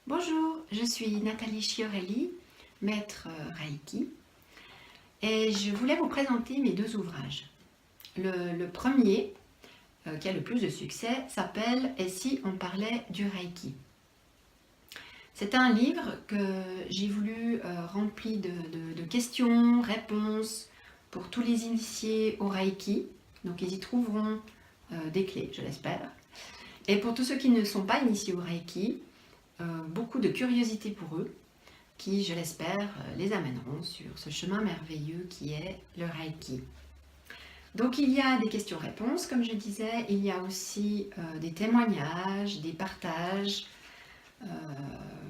Bonjour, je suis Nathalie Chiorelli, maître Reiki, et je voulais vous présenter mes deux ouvrages. Le premier, qui a le plus de succès, s'appelle « Et si on parlait du Reiki ?» C'est un livre que j'ai voulu rempli de questions, réponses pour tous les initiés au Reiki. Donc ils y trouveront des clés, je l'espère. Et pour tous ceux qui ne sont pas initiés au Reiki, beaucoup de curiosité pour eux, qui, je l'espère, les amèneront sur ce chemin merveilleux qui est le Reiki. Donc il y a des questions-réponses, comme je disais, il y a aussi des témoignages, des partages,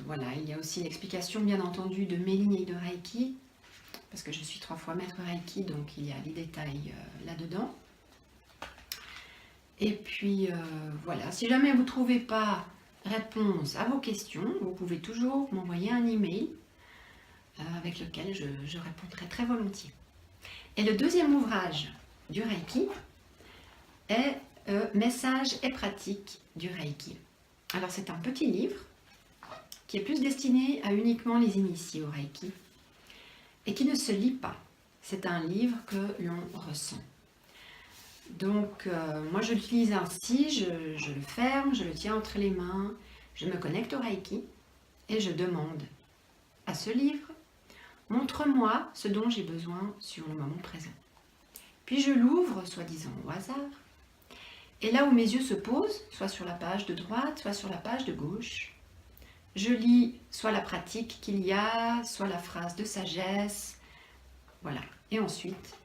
voilà, il y a aussi l'explication bien entendu de mes lignées de Reiki, parce que je suis 3 fois maître Reiki, donc il y a les détails là-dedans. Et puis voilà, si jamais vous ne trouvez pas réponse à vos questions, vous pouvez toujours m'envoyer un email avec lequel je répondrai très volontiers. Et le deuxième ouvrage du Reiki est Messages et pratiques du Reiki. Alors c'est un petit livre qui est plus destiné à uniquement les initiés au Reiki et qui ne se lit pas. C'est un livre que l'on ressent. Donc moi je l'utilise ainsi, je le ferme, je le tiens entre les mains, je me connecte au Reiki et je demande à ce livre, montre-moi ce dont j'ai besoin sur le moment présent. Puis je l'ouvre, soi-disant au hasard, et là où mes yeux se posent, soit sur la page de droite, soit sur la page de gauche, je lis soit la pratique qu'il y a, soit la phrase de sagesse, voilà. Et ensuite,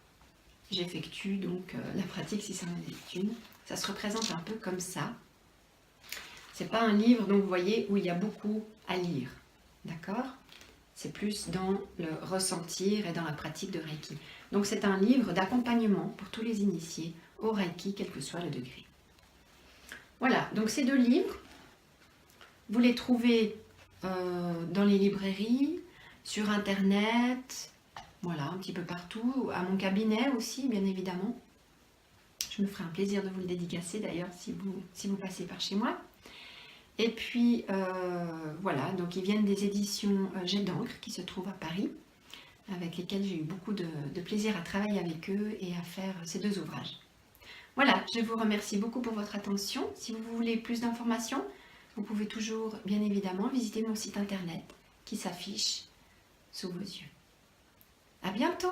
j'effectue donc la pratique si ça en est une. Ça se représente un peu comme ça. C'est pas un livre, donc vous voyez, où il y a beaucoup à lire. D'accord? C'est plus dans le ressentir et dans la pratique de Reiki. Donc c'est un livre d'accompagnement pour tous les initiés au Reiki, quel que soit le degré. Voilà, donc ces deux livres, vous les trouvez dans les librairies, sur Internet, voilà, un petit peu partout, à mon cabinet aussi, bien évidemment. Je me ferai un plaisir de vous le dédicacer d'ailleurs si vous passez par chez moi. Et puis voilà, donc ils viennent des éditions Jet d'encre qui se trouvent à Paris, avec lesquelles j'ai eu beaucoup de plaisir à travailler avec eux et à faire ces deux ouvrages. Voilà, je vous remercie beaucoup pour votre attention. Si vous voulez plus d'informations, vous pouvez toujours, bien évidemment, visiter mon site internet qui s'affiche sous vos yeux. À bientôt!